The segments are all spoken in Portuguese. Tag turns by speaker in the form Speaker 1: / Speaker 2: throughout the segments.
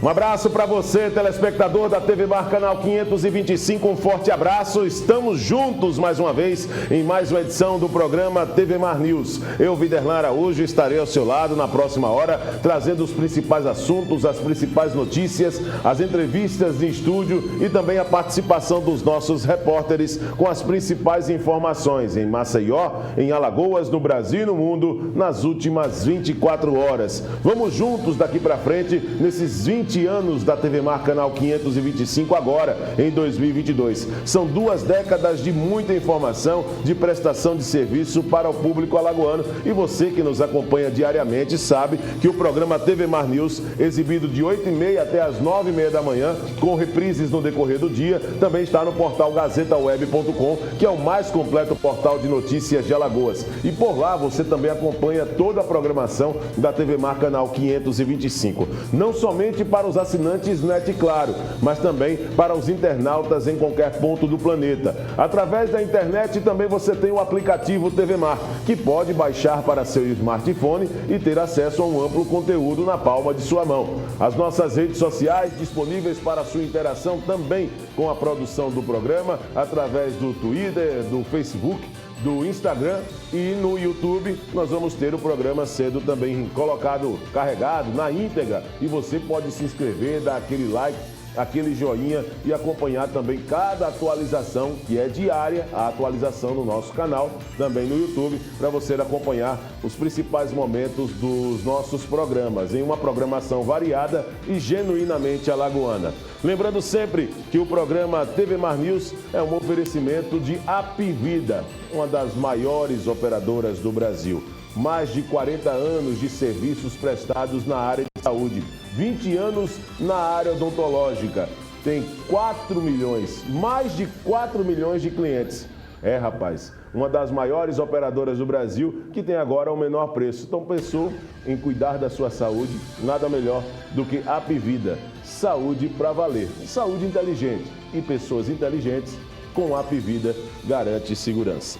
Speaker 1: Um abraço para você, telespectador da TV Mar Canal 525, um forte abraço. Estamos juntos mais uma vez em mais uma edição do programa TV Mar News. Eu, Viderlan Araújo, estarei ao seu lado na próxima hora, trazendo os principais assuntos, as principais notícias, as entrevistas em estúdio e também a participação dos nossos repórteres com as principais informações em Maceió, em Alagoas, no Brasil e no mundo, nas últimas 24 horas. Vamos juntos daqui para frente nesses 20 anos da TV Mar Canal 525 agora, em 2022. São 2 décadas de muita informação, de prestação de serviço para o público alagoano. E você que nos acompanha diariamente sabe que o programa TV Mar News, exibido de 8h30 até as 9h30 da manhã, com reprises no decorrer do dia, também está no portal gazetaweb.com, que é o mais completo portal de notícias de Alagoas. E por lá você também acompanha toda a programação da TV Mar Canal 525. Não somente para os assinantes NET Claro, mas também para os internautas em qualquer ponto do planeta. Através da internet também você tem o aplicativo TV Mar, que pode baixar para seu smartphone e ter acesso a um amplo conteúdo na palma de sua mão. As nossas redes sociais disponíveis para sua interação também com a produção do programa, através do Twitter, do Facebook, do Instagram e no YouTube. Nós vamos ter o programa sendo também colocado, carregado na íntegra, e você pode se inscrever, dar aquele like, aquele joinha e acompanhar também cada atualização, que é diária, a atualização no nosso canal, também no YouTube, para você acompanhar os principais momentos dos nossos programas, em uma programação variada e genuinamente alagoana. Lembrando sempre que o programa TV Mar News é um oferecimento de Apivida, uma das maiores operadoras do Brasil. Mais de 40 anos de serviços prestados na área de saúde, 20 anos na área odontológica, tem 4 milhões, mais de 4 milhões de clientes. É, rapaz, uma das maiores operadoras do Brasil, que tem agora o menor preço. Então, pensou em cuidar da sua saúde, nada melhor do que Apivida. Saúde para valer, saúde inteligente, e pessoas inteligentes com Apivida garante segurança.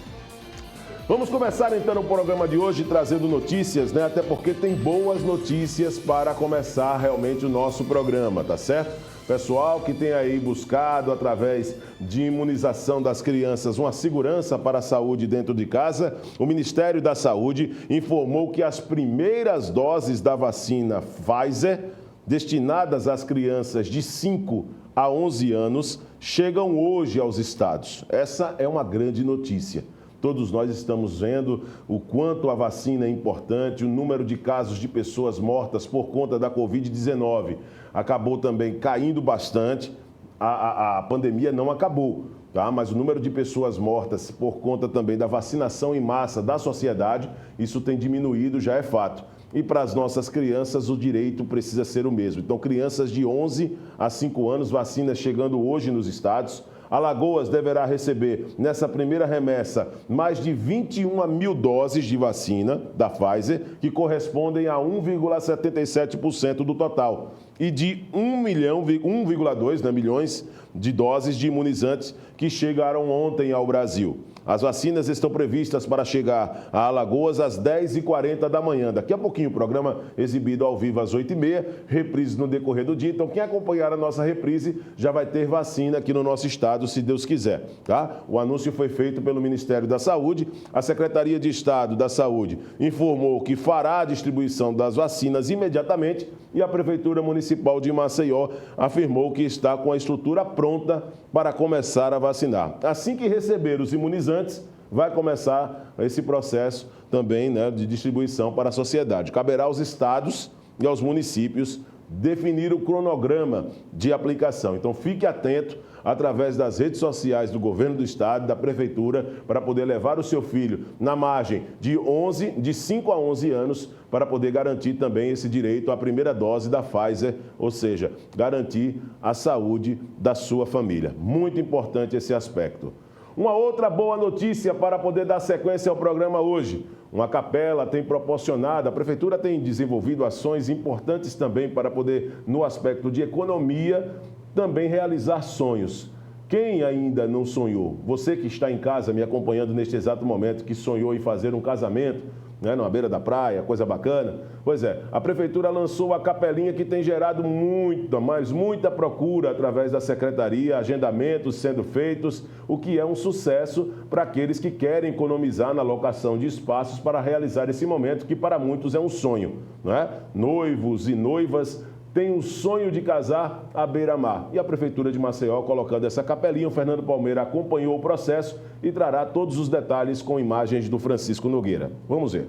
Speaker 1: Vamos começar então o programa de hoje trazendo notícias, né? Até porque tem boas notícias para começar realmente o nosso programa, tá certo? Pessoal que tem aí buscado, através de imunização das crianças, uma segurança para a saúde dentro de casa, o Ministério da Saúde informou que as primeiras doses da vacina Pfizer, destinadas às crianças de 5 a 11 anos, chegam hoje aos estados. Essa é uma grande notícia. Todos nós estamos vendo o quanto a vacina é importante, o número de casos de pessoas mortas por conta da Covid-19 acabou também caindo bastante. A pandemia não acabou, tá? Mas o número de pessoas mortas por conta também da vacinação em massa da sociedade, isso tem diminuído, já é fato. E para as nossas crianças, o direito precisa ser o mesmo. Então, crianças de 11 a 5 anos, vacinas chegando hoje nos estados. Alagoas deverá receber, nessa primeira remessa, mais de 21 mil doses de vacina da Pfizer, que correspondem a 1,77% do total, e de 1,2 milhões de doses de imunizantes que chegaram ontem ao Brasil. As vacinas estão previstas para chegar a Alagoas às 10h40 da manhã. Daqui a pouquinho o programa exibido ao vivo às 8h30, reprise no decorrer do dia. Então quem acompanhar a nossa reprise já vai ter vacina aqui no nosso estado, se Deus quiser, tá? O anúncio foi feito pelo Ministério da Saúde. A Secretaria de Estado da Saúde informou que fará a distribuição das vacinas imediatamente, e a Prefeitura Municipal de Maceió afirmou que está com a estrutura pronta para começar a vacinar. Assim que receber os imunizantes, vai começar esse processo também, né, de distribuição para a sociedade. Caberá aos estados e aos municípios definir o cronograma de aplicação. Então fique atento através das redes sociais do governo do estado, da prefeitura, para poder levar o seu filho na margem de 5 a 11 anos, para poder garantir também esse direito à primeira dose da Pfizer, ou seja, garantir a saúde da sua família. Muito importante esse aspecto. Uma outra boa notícia para poder dar sequência ao programa hoje. Uma capela tem proporcionado, a Prefeitura tem desenvolvido ações importantes também para poder, no aspecto de economia, também realizar sonhos. Quem ainda não sonhou? Você que está em casa me acompanhando neste exato momento, que sonhou em fazer um casamento, né, na beira da praia, coisa bacana. Pois é, a Prefeitura lançou a capelinha que tem gerado muita procura através da Secretaria, agendamentos sendo feitos, o que é um sucesso para aqueles que querem economizar na locação de espaços para realizar esse momento que para muitos é um sonho, né? Noivos e noivas têm um sonho de casar à beira-mar. E a Prefeitura de Maceió colocando essa capelinha, o Fernando Palmeira acompanhou o processo e trará todos os detalhes com imagens do Francisco Nogueira. Vamos ver.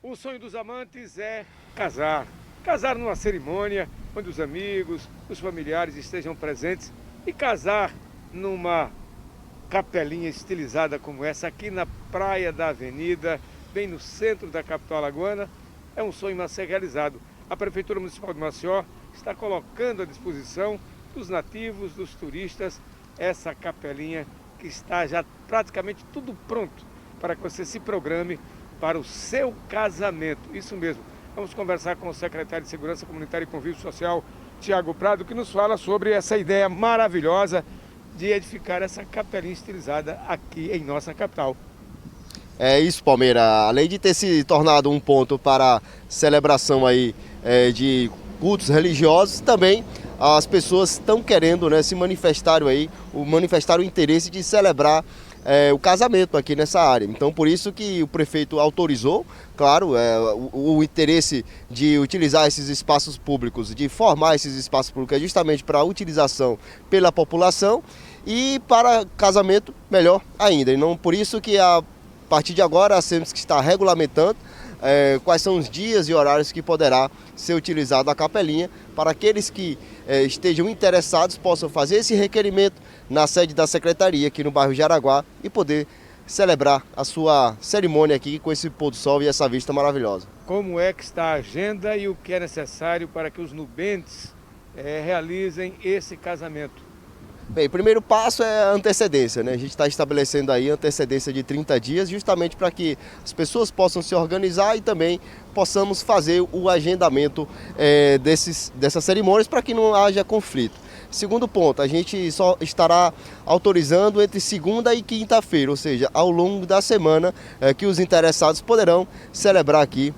Speaker 2: O sonho dos amantes é casar. Casar numa cerimônia onde os amigos, os familiares estejam presentes e casar numa capelinha estilizada como essa aqui na praia da Avenida, bem no centro da capital alagoana, é um sonho a ser realizado. A Prefeitura Municipal de Maceió está colocando à disposição dos nativos, dos turistas, essa capelinha que está já praticamente tudo pronto para que você se programe para o seu casamento. Isso mesmo. Vamos conversar com o secretário de Segurança Comunitária e Convívio Social, Tiago Prado, que nos fala sobre essa ideia maravilhosa de edificar essa capelinha estilizada aqui em nossa capital.
Speaker 3: É isso, Palmeira. Além de ter se tornado um ponto para celebração aí de cultos religiosos, também as pessoas estão querendo, né, se manifestar o interesse de celebrar o casamento aqui nessa área. Então, por isso que o prefeito autorizou, claro, o interesse de utilizar esses espaços públicos, de formar esses espaços públicos justamente para a utilização pela população e para casamento melhor ainda. E não por isso que a partir de agora a SEMSC está regulamentando quais são os dias e horários que poderá ser utilizado a capelinha para aqueles que estejam interessados possam fazer esse requerimento na sede da Secretaria aqui no bairro Jaraguá e poder celebrar a sua cerimônia aqui com esse pôr do sol e essa vista maravilhosa.
Speaker 2: Como é que está a agenda e o que é necessário para que os nubentes realizem esse casamento?
Speaker 3: Bem, o primeiro passo é a antecedência, né? A gente está estabelecendo aí a antecedência de 30 dias, justamente para que as pessoas possam se organizar e também possamos fazer o agendamento dessas cerimônias para que não haja conflito. Segundo ponto, a gente só estará autorizando entre segunda e quinta-feira, ou seja, ao longo da semana que os interessados poderão celebrar aqui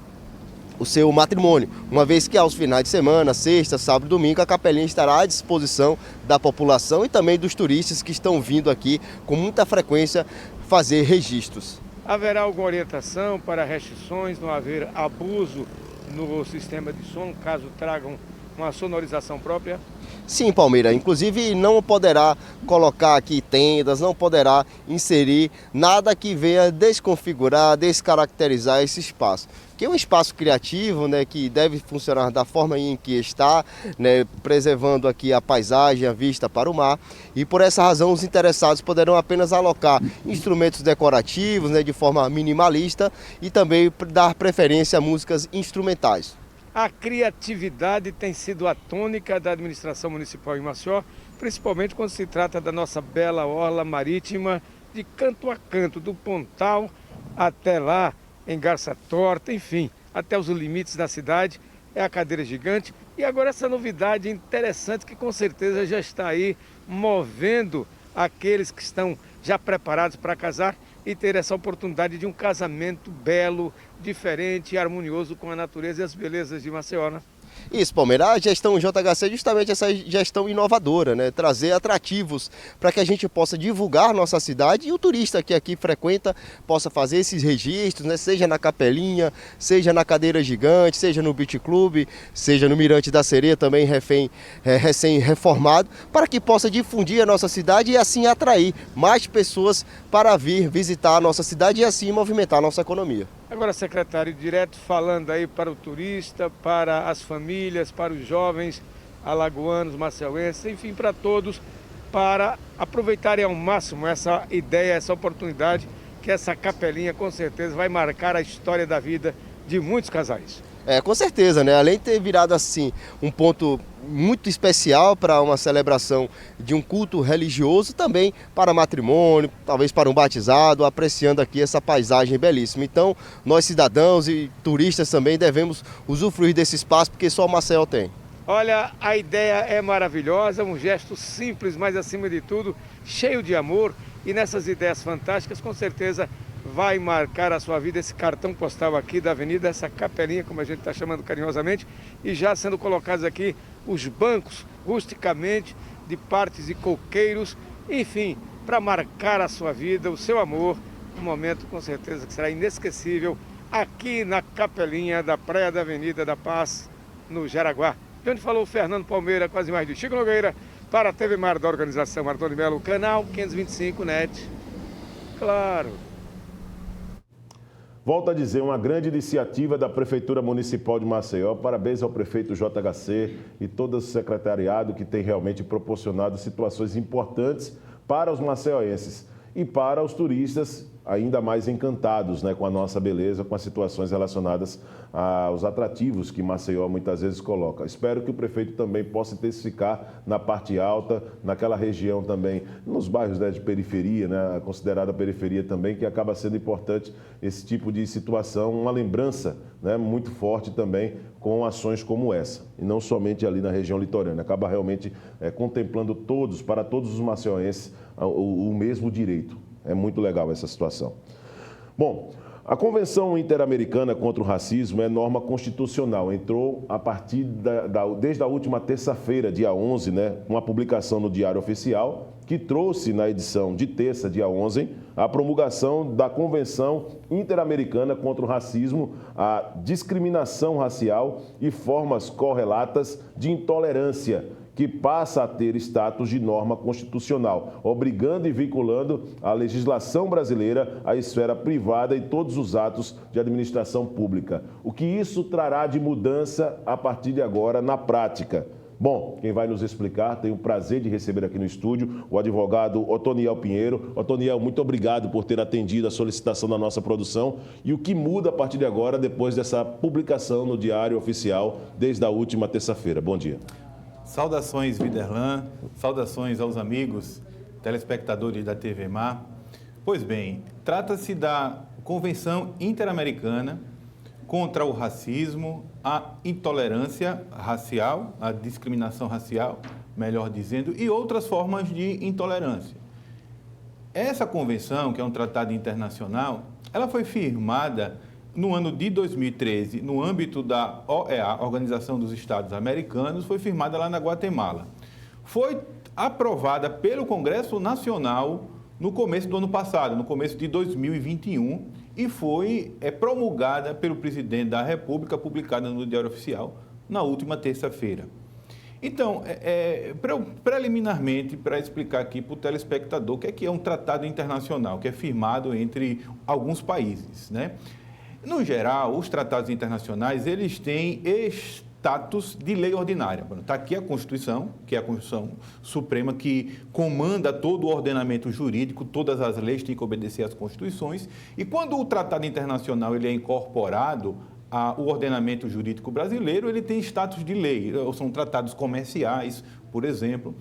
Speaker 3: o seu matrimônio, uma vez que aos finais de semana, sexta, sábado e domingo, a capelinha estará à disposição da população e também dos turistas que estão vindo aqui com muita frequência fazer registros.
Speaker 2: Haverá alguma orientação para restrições, não haver abuso no sistema de som, caso tragam uma sonorização própria?
Speaker 3: Sim, Palmeira, inclusive não poderá colocar aqui tendas, não poderá inserir nada que venha desconfigurar, descaracterizar esse espaço. Que é um espaço criativo, né, que deve funcionar da forma em que está, né, preservando aqui a paisagem, a vista para o mar. E por essa razão os interessados poderão apenas alocar instrumentos decorativos, né, de forma minimalista e também dar preferência a músicas instrumentais.
Speaker 2: A criatividade tem sido a tônica da administração municipal em Maceió, principalmente quando se trata da nossa bela orla marítima, de canto a canto, do Pontal até lá em Garça Torta, enfim, até os limites da cidade, é a cadeira gigante. E agora essa novidade interessante que com certeza já está aí movendo aqueles que estão já preparados para casar e ter essa oportunidade de um casamento belo, diferente e harmonioso com a natureza e as belezas de Maceió, né?
Speaker 3: Isso, Palmeira, a gestão JHC é justamente essa gestão inovadora, né? Trazer atrativos para que a gente possa divulgar nossa cidade e o turista que aqui frequenta possa fazer esses registros, né? Seja na capelinha, seja na cadeira gigante, seja no Beach Club, seja no Mirante da Sereia, também recém-reformado, para que possa difundir a nossa cidade e assim atrair mais pessoas para vir visitar a nossa cidade e assim movimentar a nossa economia.
Speaker 2: Agora, secretário, direto falando aí para o turista, para as famílias, para os jovens alagoanos, maceuenses, enfim, para todos, para aproveitarem ao máximo essa ideia, essa oportunidade, que essa capelinha com certeza vai marcar a história da vida de muitos casais.
Speaker 3: Com certeza, né? Além de ter virado assim um ponto muito especial para uma celebração de um culto religioso, também para matrimônio, talvez para um batizado, apreciando aqui essa paisagem belíssima. Então, nós cidadãos e turistas também devemos usufruir desse espaço, porque só o Maceió tem.
Speaker 2: Olha, a ideia é maravilhosa, um gesto simples, mas acima de tudo, cheio de amor. E nessas ideias fantásticas, com certeza, vai marcar a sua vida esse cartão postal aqui da avenida, essa capelinha, como a gente está chamando carinhosamente, e já sendo colocados aqui os bancos, rusticamente, de partes e coqueiros, enfim, para marcar a sua vida, o seu amor, um momento com certeza que será inesquecível aqui na capelinha da Praia da Avenida da Paz, no Jaraguá. De onde falou o Fernando Palmeira, quase mais de Chico Nogueira, para a TV Mar da organização Antônio Melo, canal 525 NET. Claro.
Speaker 1: Volto a dizer, uma grande iniciativa da Prefeitura Municipal de Maceió. Parabéns ao prefeito JHC e todo o secretariado que tem realmente proporcionado situações importantes para os maceioenses e para os turistas ainda mais encantados, né, com a nossa beleza, com as situações relacionadas aos atrativos que Maceió muitas vezes coloca. Espero que o prefeito também possa intensificar na parte alta, naquela região também, nos bairros, né, de periferia, né, considerada periferia também, que acaba sendo importante esse tipo de situação, uma lembrança, né, muito forte também com ações como essa, e não somente ali na região litorânea. Acaba realmente contemplando todos, para todos os maceioenses, o mesmo direito. É muito legal essa situação. Bom, a Convenção Interamericana contra o Racismo é norma constitucional. Entrou a partir desde a última terça-feira, dia 11, né, uma publicação no Diário Oficial, que trouxe na edição de terça, dia 11, a promulgação da Convenção Interamericana contra o Racismo, a discriminação racial e formas correlatas de intolerância, que passa a ter status de norma constitucional, obrigando e vinculando a legislação brasileira à esfera privada e todos os atos de administração pública. O que isso trará de mudança a partir de agora na prática? Bom, quem vai nos explicar, tenho o prazer de receber aqui no estúdio o advogado Otoniel Pinheiro. Otoniel, muito obrigado por ter atendido a solicitação da nossa produção. E o que muda a partir de agora, depois dessa publicação no Diário Oficial, desde a última terça-feira? Bom dia.
Speaker 4: Saudações, Viderlan, saudações aos amigos telespectadores da TV Mar. Pois bem, trata-se da Convenção Interamericana contra o Racismo, a Intolerância Racial, a Discriminação Racial, melhor dizendo, e outras formas de intolerância. Essa convenção, que é um tratado internacional, ela foi firmada no ano de 2013, no âmbito da OEA, Organização dos Estados Americanos, foi firmada lá na Guatemala. Foi aprovada pelo Congresso Nacional no começo do ano passado, no começo de 2021, e foi promulgada pelo presidente da República, publicada no Diário Oficial, na última terça-feira. Então, preliminarmente, para explicar aqui para o telespectador o que é um tratado internacional, que é firmado entre alguns países, né? No geral, os tratados internacionais, eles têm status de lei ordinária. Está aqui a Constituição, que é a Constituição Suprema, que comanda todo o ordenamento jurídico, todas as leis têm que obedecer às Constituições. E quando o tratado internacional ele é incorporado ao ordenamento jurídico brasileiro, ele tem status de lei. São tratados comerciais, por exemplo.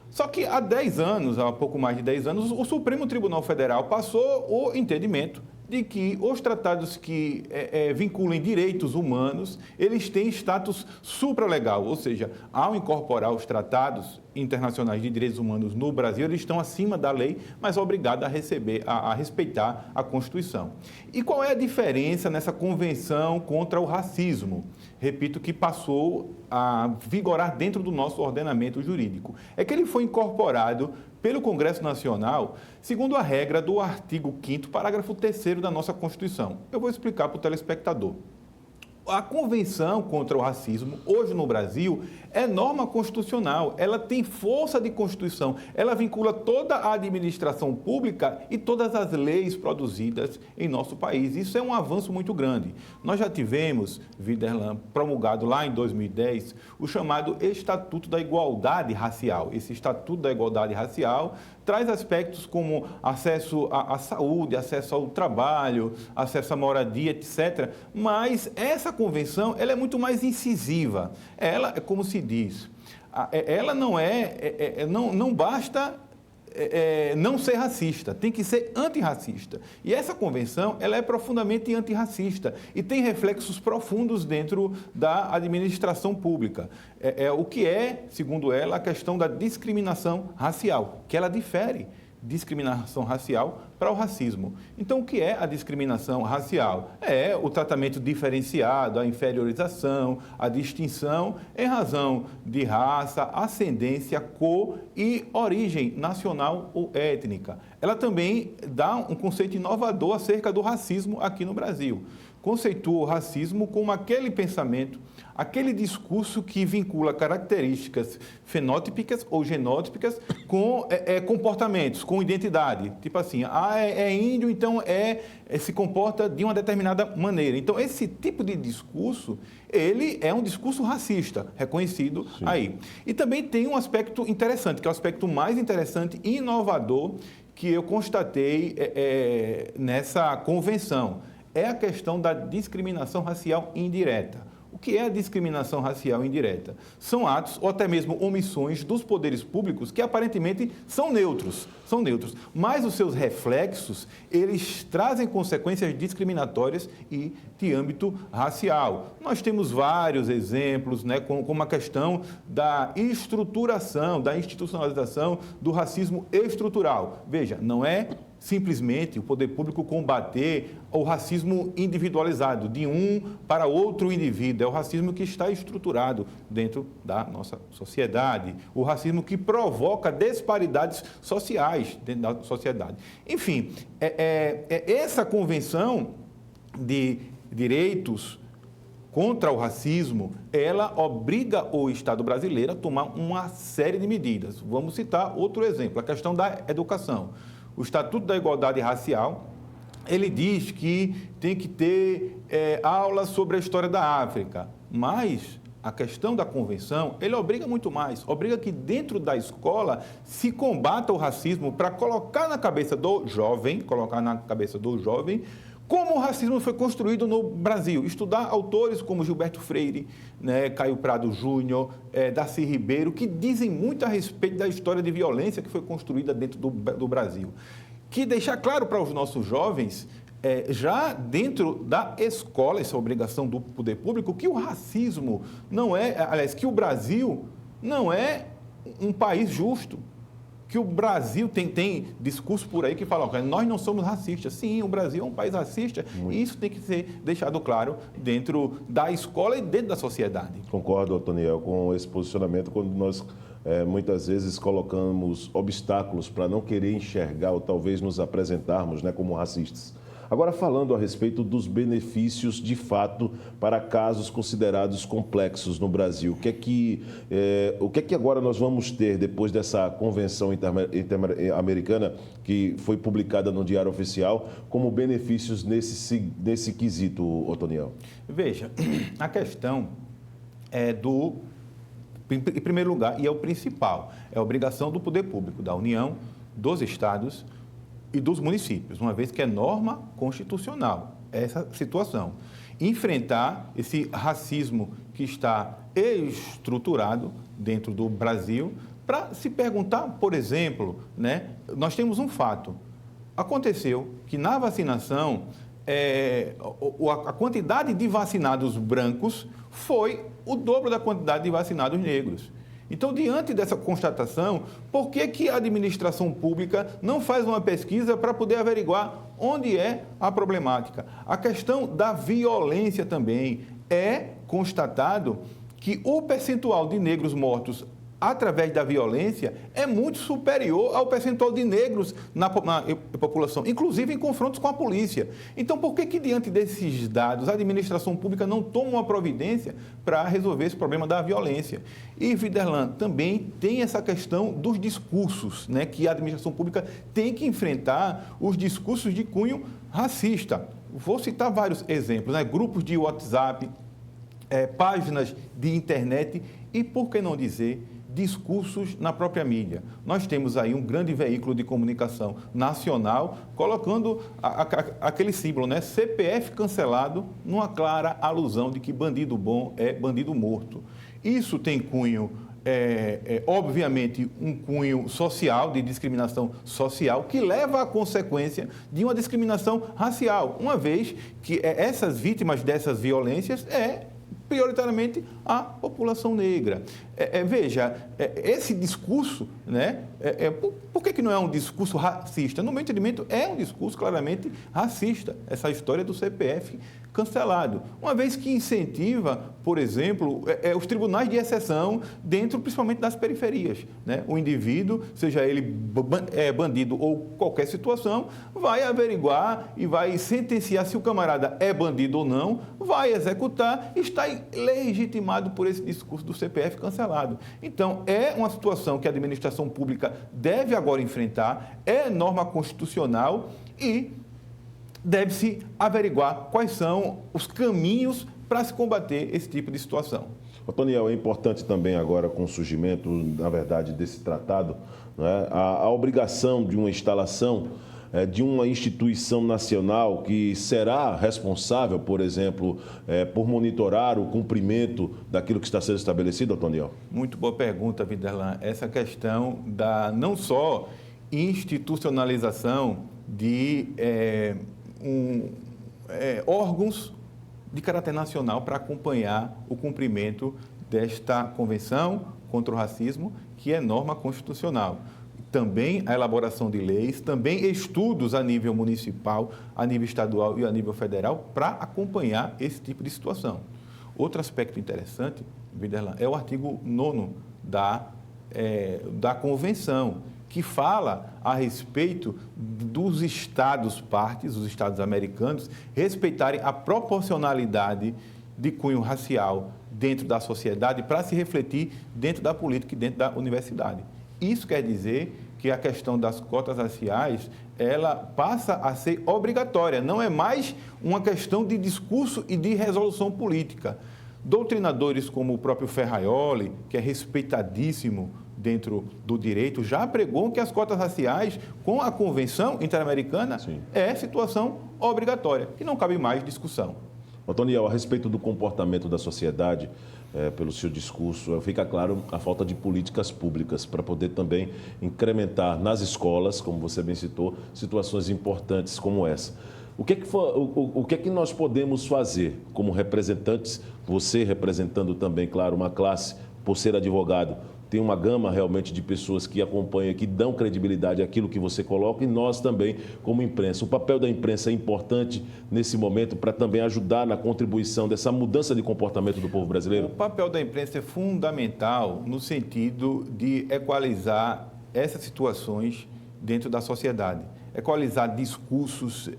Speaker 4: Só que há 10 anos, há pouco mais de 10 anos, o Supremo Tribunal Federal passou o entendimento de que os tratados que vinculam direitos humanos, eles têm status supralegal, ou seja, ao incorporar os tratados internacionais de direitos humanos no Brasil, eles estão acima da lei, mas obrigados a respeitar a Constituição. E qual é a diferença nessa Convenção contra o Racismo? Repito, que passou a vigorar dentro do nosso ordenamento jurídico. É que ele foi incorporado pelo Congresso Nacional, segundo a regra do artigo 5º, parágrafo 3º da nossa Constituição. Eu vou explicar para o telespectador. A Convenção contra o Racismo, hoje no Brasil, é norma constitucional, ela tem força de Constituição, ela vincula toda a administração pública e todas as leis produzidas em nosso país. Isso é um avanço muito grande. Nós já tivemos, Viderlan, promulgado lá em 2010, o chamado Estatuto da Igualdade Racial. Esse Estatuto da Igualdade Racial traz aspectos como acesso à saúde, acesso ao trabalho, acesso à moradia, etc. Mas essa convenção ela é muito mais incisiva. Ela, como se diz, ela não basta não ser racista, tem que ser antirracista. E essa convenção ela é profundamente antirracista e tem reflexos profundos dentro da administração pública. O que é, segundo ela, a questão da discriminação racial, que ela difere discriminação racial para o racismo. Então, o que é a discriminação racial? É o tratamento diferenciado, a inferiorização, a distinção em razão de raça, ascendência, cor e origem nacional ou étnica. Ela também dá um conceito inovador acerca do racismo aqui no Brasil. Conceitua o racismo como aquele pensamento, aquele discurso que vincula características fenótipicas ou genótipicas com comportamentos, com identidade. Tipo assim, é índio, então se comporta de uma determinada maneira. Então, esse tipo de discurso, ele é um discurso racista, reconhecido Sim. aí. E também tem um aspecto interessante, que é o aspecto mais interessante e inovador que eu constatei nessa convenção. É a questão da discriminação racial indireta. O que é a discriminação racial indireta? São atos ou até mesmo omissões dos poderes públicos que aparentemente são neutros, mas os seus reflexos, eles trazem consequências discriminatórias e de âmbito racial. Nós temos vários exemplos, né, como a questão da estruturação, da institucionalização do racismo estrutural. Veja, não é simplesmente o poder público combater o racismo individualizado, de um para outro indivíduo. É o racismo que está estruturado dentro da nossa sociedade, o racismo que provoca disparidades sociais dentro da sociedade. Enfim, essa convenção de direitos contra o racismo, ela obriga o Estado brasileiro a tomar uma série de medidas. Vamos citar outro exemplo, a questão da educação. O Estatuto da Igualdade Racial, ele diz que tem que ter aulas sobre a história da África, mas a questão da convenção, ele obriga muito mais, obriga que dentro da escola se combata o racismo para colocar na cabeça do jovem, como o racismo foi construído no Brasil. Estudar autores como Gilberto Freire, né, Caio Prado Júnior, Darcy Ribeiro, que dizem muito a respeito da história de violência que foi construída dentro do Brasil. Que deixar claro para os nossos jovens, já dentro da escola, essa obrigação do poder público, que o racismo não que o Brasil não é um país justo. Que o Brasil tem discurso por aí que falam que nós não somos racistas. Sim, o Brasil é um país racista e isso tem que ser deixado claro dentro da escola e dentro da sociedade.
Speaker 1: Concordo, Otoniel, com esse posicionamento quando nós muitas vezes colocamos obstáculos para não querer enxergar ou talvez nos apresentarmos, né, como racistas. Agora, falando a respeito dos benefícios, de fato, para casos considerados complexos no Brasil, o que é que agora nós vamos ter depois dessa convenção interamericana que foi publicada no Diário Oficial, como benefícios nesse quesito, Otoniel?
Speaker 4: Veja, a questão em primeiro lugar, e é o principal, é a obrigação do poder público, da União, dos estados e dos municípios, uma vez que é norma constitucional essa situação. Enfrentar esse racismo que está estruturado dentro do Brasil, para se perguntar, por exemplo, né, nós temos um fato. Aconteceu que na vacinação, a quantidade de vacinados brancos foi o dobro da quantidade de vacinados negros. Então, diante dessa constatação, por que a administração pública não faz uma pesquisa para poder averiguar onde é a problemática? A questão da violência também. É constatado que o percentual de negros mortos através da violência é muito superior ao percentual de negros na população, inclusive em confrontos com a polícia. Então, por que diante desses dados a administração pública não toma uma providência para resolver esse problema da violência? E, Viderlan, também tem essa questão dos discursos, né, que a administração pública tem que enfrentar os discursos de cunho racista. Vou citar vários exemplos, né? Grupos de WhatsApp, páginas de internet e, por que não dizer, discursos na própria mídia. Nós temos aí um grande veículo de comunicação nacional colocando aquele símbolo, né? CPF cancelado, numa clara alusão de que bandido bom é bandido morto. Isso tem cunho, obviamente, um cunho social, de discriminação social, que leva à consequência de uma discriminação racial, uma vez que essas vítimas dessas violências prioritariamente a população negra. Veja, esse discurso, né, por que não é um discurso racista? No meu entendimento, é um discurso claramente racista, essa história do CPF cancelado, uma vez que incentiva, por exemplo, os tribunais de exceção dentro, principalmente das periferias, né? O indivíduo, seja ele bandido ou qualquer situação, vai averiguar e vai sentenciar se o camarada é bandido ou não, vai executar e está legitimado por esse discurso do CPF cancelado. Então, é uma situação que a administração pública deve agora enfrentar, é norma constitucional e deve-se averiguar quais são os caminhos para se combater esse tipo de situação.
Speaker 1: Otoniel, é importante também agora, com o surgimento, na verdade, desse tratado, né, a obrigação de uma instalação de uma instituição nacional que será responsável, por exemplo, por monitorar o cumprimento daquilo que está sendo estabelecido, Otoniel?
Speaker 4: Muito boa pergunta, Viderlan. Essa questão da não só institucionalização de órgãos de caráter nacional para acompanhar o cumprimento desta Convenção contra o Racismo, que é norma constitucional. Também a elaboração de leis, também estudos a nível municipal, a nível estadual e a nível federal para acompanhar esse tipo de situação. Outro aspecto interessante, Viderlan, é o artigo 9º da Convenção, que fala a respeito dos estados partes, os estados americanos, respeitarem a proporcionalidade de cunho racial dentro da sociedade para se refletir dentro da política e dentro da universidade. Isso quer dizer que a questão das cotas raciais, ela passa a ser obrigatória, não é mais uma questão de discurso e de resolução política. Doutrinadores como o próprio Ferraioli, que é respeitadíssimo dentro do direito, já pregou que as cotas raciais, com a Convenção Interamericana, é situação obrigatória, que não cabe mais discussão.
Speaker 1: Otoniel, a respeito do comportamento da sociedade, pelo seu discurso, fica claro a falta de políticas públicas para poder também incrementar nas escolas, como você bem citou, situações importantes como essa. O que é que nós podemos fazer como representantes, você representando também, claro, uma classe, por ser advogado, tem uma gama realmente de pessoas que acompanham, que dão credibilidade àquilo que você coloca e nós também, como imprensa. O papel da imprensa é importante nesse momento para também ajudar na contribuição dessa mudança de comportamento do povo brasileiro?
Speaker 4: O papel da imprensa é fundamental no sentido de equalizar essas situações dentro da sociedade, equalizar discursos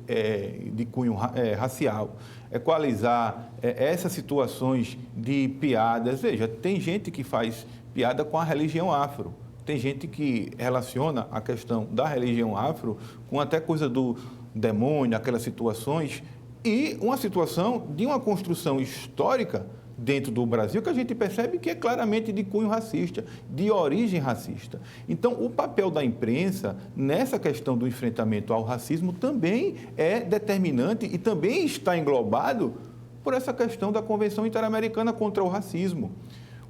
Speaker 4: de cunho racial, equalizar essas situações de piadas. Veja, tem gente que faz piada com a religião afro. Tem gente que relaciona a questão da religião afro com até coisa do demônio, aquelas situações, e uma situação de uma construção histórica dentro do Brasil que a gente percebe que é claramente de cunho racista, de origem racista. Então, o papel da imprensa nessa questão do enfrentamento ao racismo também é determinante e também está englobado por essa questão da Convenção Interamericana contra o Racismo.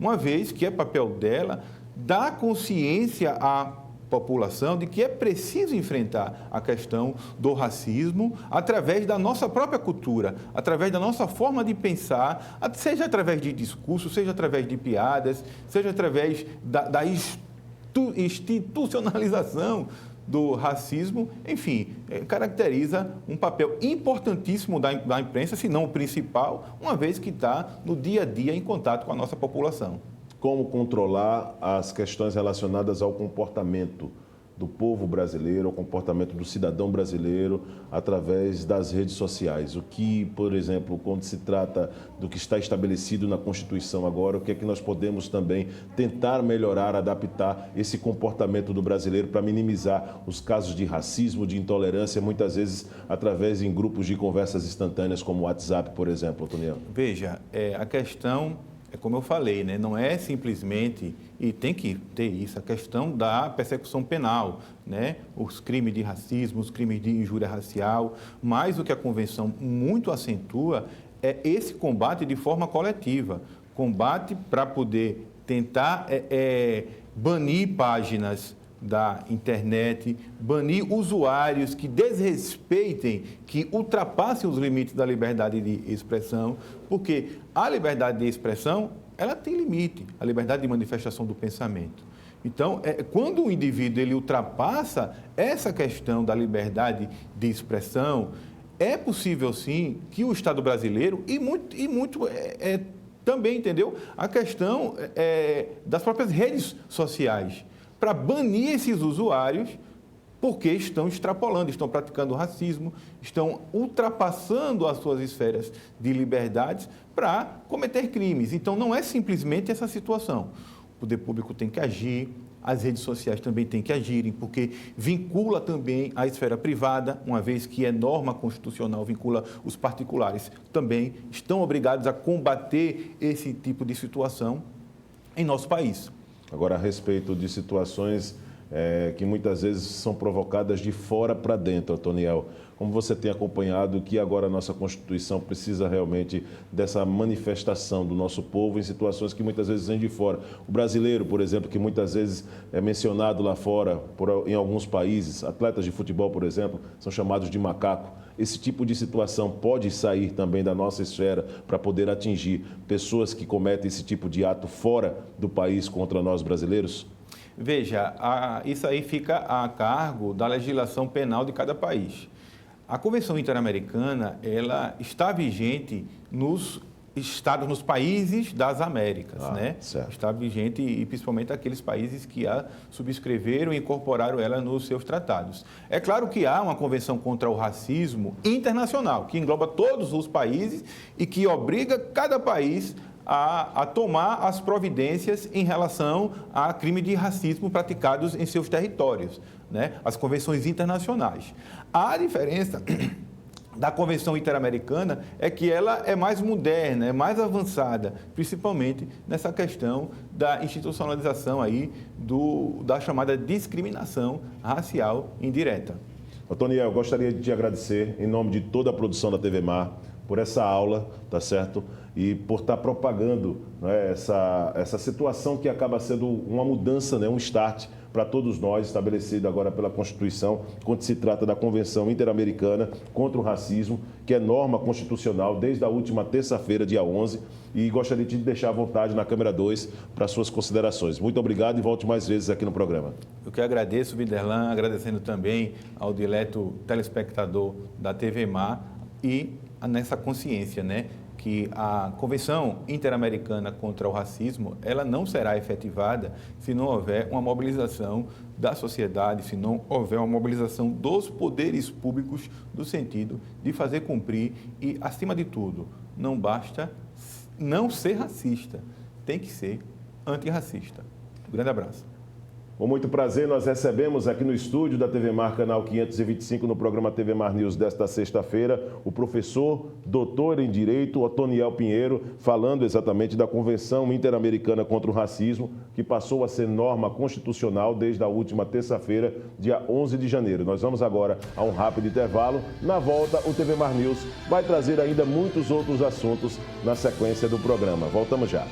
Speaker 4: Uma vez que é papel dela dar consciência à população de que é preciso enfrentar a questão do racismo através da nossa própria cultura, através da nossa forma de pensar, seja através de discurso, seja através de piadas, seja através da institucionalização do racismo, enfim, caracteriza um papel importantíssimo da imprensa, se não o principal, uma vez que está no dia a dia em contato com a nossa população.
Speaker 1: Como controlar as questões relacionadas ao comportamento do povo brasileiro, ao comportamento do cidadão brasileiro através das redes sociais? O que, por exemplo, quando se trata do que está estabelecido na Constituição agora, o que é que nós podemos também tentar melhorar, adaptar esse comportamento do brasileiro para minimizar os casos de racismo, de intolerância, muitas vezes através em grupos de conversas instantâneas como o WhatsApp, por exemplo, Otoniel?
Speaker 4: Veja, a questão como eu falei, né? Não é simplesmente, e tem que ter isso, a questão da persecução penal, né? Os crimes de racismo, os crimes de injúria racial, mas o que a Convenção muito acentua é esse combate de forma coletiva, combate para poder tentar banir páginas da internet, banir usuários que desrespeitem, que ultrapassem os limites da liberdade de expressão, porque a liberdade de expressão ela tem limite, a liberdade de manifestação do pensamento. Então, quando o indivíduo ele ultrapassa essa questão da liberdade de expressão, é possível sim que o Estado brasileiro, e muito também, entendeu? A questão das próprias redes sociais, para banir esses usuários, porque estão extrapolando, estão praticando racismo, estão ultrapassando as suas esferas de liberdades para cometer crimes. Então, não é simplesmente essa situação. O poder público tem que agir, as redes sociais também têm que agirem, porque vincula também a esfera privada, uma vez que é norma constitucional, vincula os particulares. Também estão obrigados a combater esse tipo de situação em nosso país.
Speaker 1: Agora, a respeito de situações que muitas vezes são provocadas de fora para dentro, Otoniel. Como você tem acompanhado que agora a nossa Constituição precisa realmente dessa manifestação do nosso povo em situações que muitas vezes vêm de fora. O brasileiro, por exemplo, que muitas vezes é mencionado lá fora, em alguns países, atletas de futebol, por exemplo, são chamados de macaco. Esse tipo de situação pode sair também da nossa esfera para poder atingir pessoas que cometem esse tipo de ato fora do país contra nós brasileiros?
Speaker 4: Veja, isso aí fica a cargo da legislação penal de cada país. A Convenção Interamericana, ela está vigente nos estados, nos países das Américas, né?
Speaker 1: Certo.
Speaker 4: Está vigente e principalmente aqueles países que a subscreveram e incorporaram ela nos seus tratados. É claro que há uma Convenção contra o Racismo internacional, que engloba todos os países e que obriga cada país a tomar as providências em relação a crime de racismo praticados em seus territórios, né? As convenções internacionais. A diferença da Convenção Interamericana é que ela é mais moderna, é mais avançada, principalmente nessa questão da institucionalização aí da chamada discriminação racial indireta.
Speaker 1: Otoniel, gostaria de te agradecer em nome de toda a produção da TV Mar por essa aula, tá certo? E por estar propagando, né, essa situação que acaba sendo uma mudança, né, um start para todos nós, estabelecido agora pela Constituição, quando se trata da Convenção Interamericana contra o Racismo, que é norma constitucional desde a última terça-feira, dia 11, e gostaria de te deixar à vontade na câmera 2 para suas considerações. Muito obrigado e volte mais vezes aqui no programa.
Speaker 4: Eu que agradeço, Viderlan, agradecendo também ao dileto telespectador da TV Mar e nessa consciência, né, que a Convenção Interamericana contra o Racismo, ela não será efetivada se não houver uma mobilização da sociedade, se não houver uma mobilização dos poderes públicos no sentido de fazer cumprir e, acima de tudo, não basta não ser racista, tem que ser antirracista. Um grande abraço.
Speaker 1: Com muito prazer, nós recebemos aqui no estúdio da TV Mar, canal 525, no programa TV Mar News desta sexta-feira, o professor, doutor em Direito, Otoniel Pinheiro, falando exatamente da Convenção Interamericana contra o Racismo, que passou a ser norma constitucional desde a última terça-feira, dia 11 de janeiro. Nós vamos agora a um rápido intervalo. Na volta, o TV Mar News vai trazer ainda muitos outros assuntos na sequência do programa. Voltamos já.